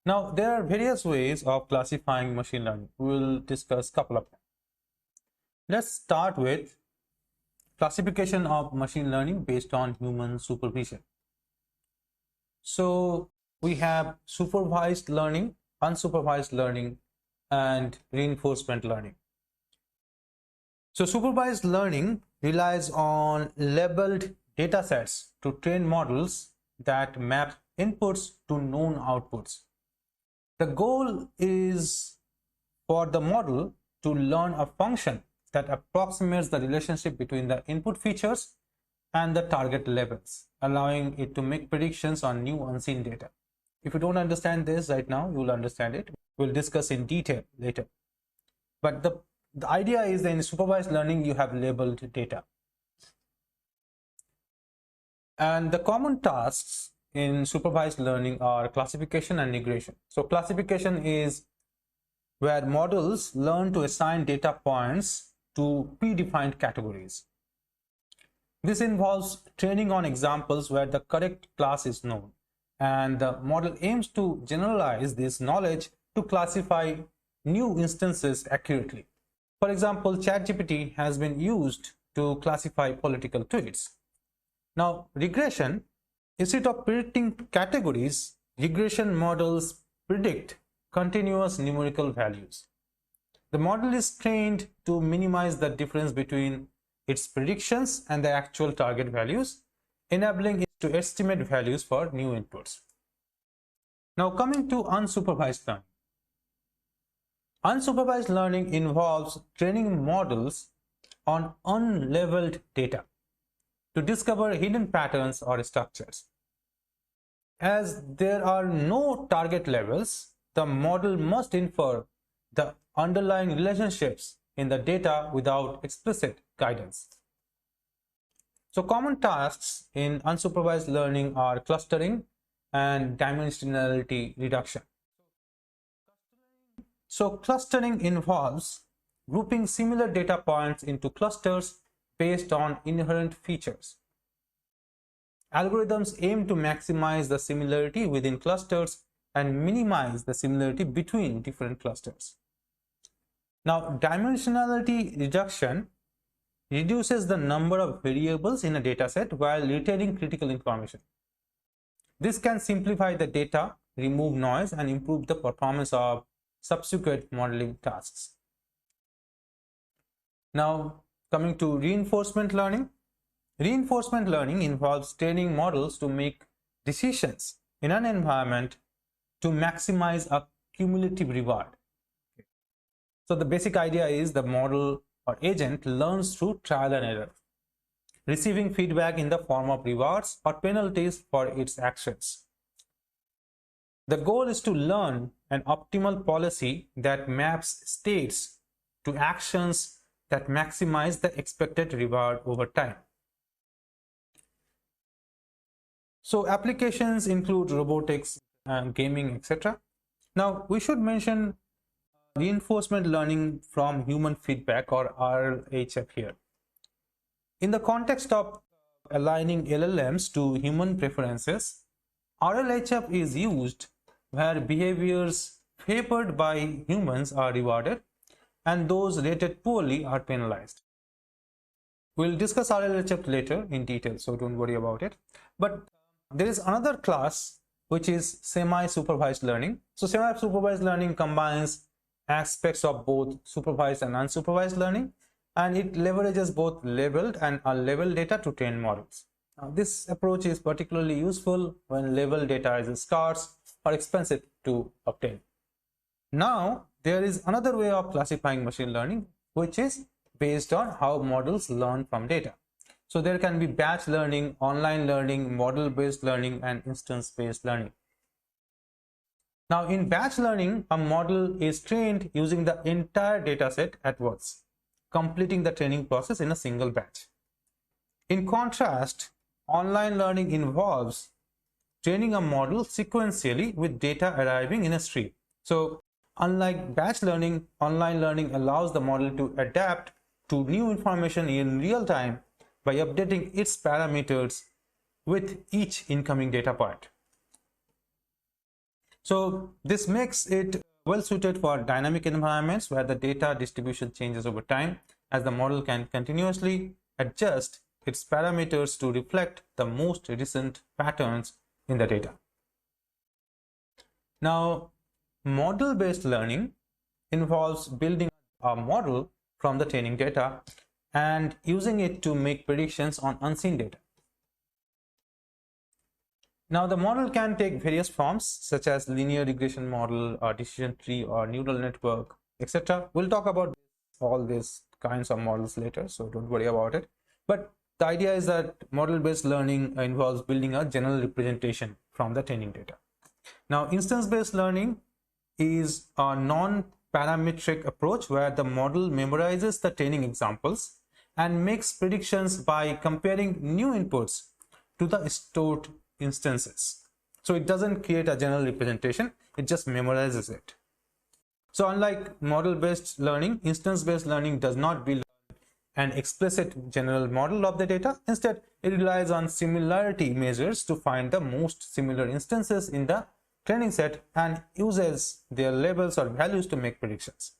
Now, there are various ways of classifying machine learning. We will discuss a couple of them. Let's start with classification of machine learning based on human supervision. So we have supervised learning, unsupervised learning, and reinforcement learning. So supervised learning relies on labeled datasets to train models that map inputs to known outputs. The goal is for the model to learn a function that approximates the relationship between the input features and the target labels, allowing it to make predictions on new unseen data. If you don't understand this right now, you will understand it. We'll discuss in detail later. But the idea is that in supervised learning, you have labeled data. And the common tasks in supervised learning are classification and regression. So classification is where models learn to assign data points to predefined categories. This involves training on examples where the correct class is known, and the model aims to generalize this knowledge to classify new instances accurately. For example, ChatGPT has been used to classify political tweets. Now, regression, instead of predicting categories, regression models predict continuous numerical values. The model is trained to minimize the difference between its predictions and the actual target values, enabling it to estimate values for new inputs. Now, coming to unsupervised learning. Unsupervised learning involves training models on unlabeled data to discover hidden patterns or structures. As there are no target levels, the model must infer the underlying relationships in the data without explicit guidance. So common tasks in unsupervised learning are clustering and dimensionality reduction. So clustering involves grouping similar data points into clusters based on inherent features. Algorithms aim to maximize the similarity within clusters and minimize the similarity between different clusters. Now, dimensionality reduction reduces the number of variables in a dataset while retaining critical information. This can simplify the data, remove noise, and improve the performance of subsequent modeling tasks. Now, coming to reinforcement learning. Reinforcement learning involves training models to make decisions in an environment to maximize a cumulative reward. So the basic idea is the model or agent learns through trial and error, receiving feedback in the form of rewards or penalties for its actions. The goal is to learn an optimal policy that maps states to actions that maximize the expected reward over time. So applications include robotics and gaming, etc. Now we should mention reinforcement learning from human feedback, or RLHF here. In the context of aligning LLMs to human preferences, RLHF is used where behaviors favored by humans are rewarded and those rated poorly are penalized. We'll discuss RLHF later in detail, so don't worry about it. But there is another class which is semi-supervised learning. So semi-supervised learning combines aspects of both supervised and unsupervised learning, and it leverages both labeled and unlabeled data to train models. Now, this approach is particularly useful when labeled data is scarce or expensive to obtain. Now, there is another way of classifying machine learning, which is based on how models learn from data. So there can be batch learning, online learning, model-based learning, and instance-based learning. Now, in batch learning, a model is trained using the entire dataset at once, completing the training process in a single batch. In contrast, online learning involves training a model sequentially with data arriving in a stream. So, unlike batch learning, online learning allows the model to adapt to new information in real time by updating its parameters with each incoming data point. So this makes it well suited for dynamic environments where the data distribution changes over time, as the model can continuously adjust its parameters to reflect the most recent patterns in the data. Now, model-based learning involves building a model from the training data and using it to make predictions on unseen data. Now, the model can take various forms such as linear regression model, or decision tree, or neural network, etc. We'll talk about all these kinds of models later, so don't worry about it. But the idea is that model-based learning involves building a general representation from the training data. Now, instance-based learning is a non-parametric approach where the model memorizes the training examples and makes predictions by comparing new inputs to the stored instances. So it doesn't create a general representation, it just memorizes it. So unlike model-based learning, instance-based learning does not build an explicit general model of the data. Instead, it relies on similarity measures to find the most similar instances in the training set and uses their labels or values to make predictions.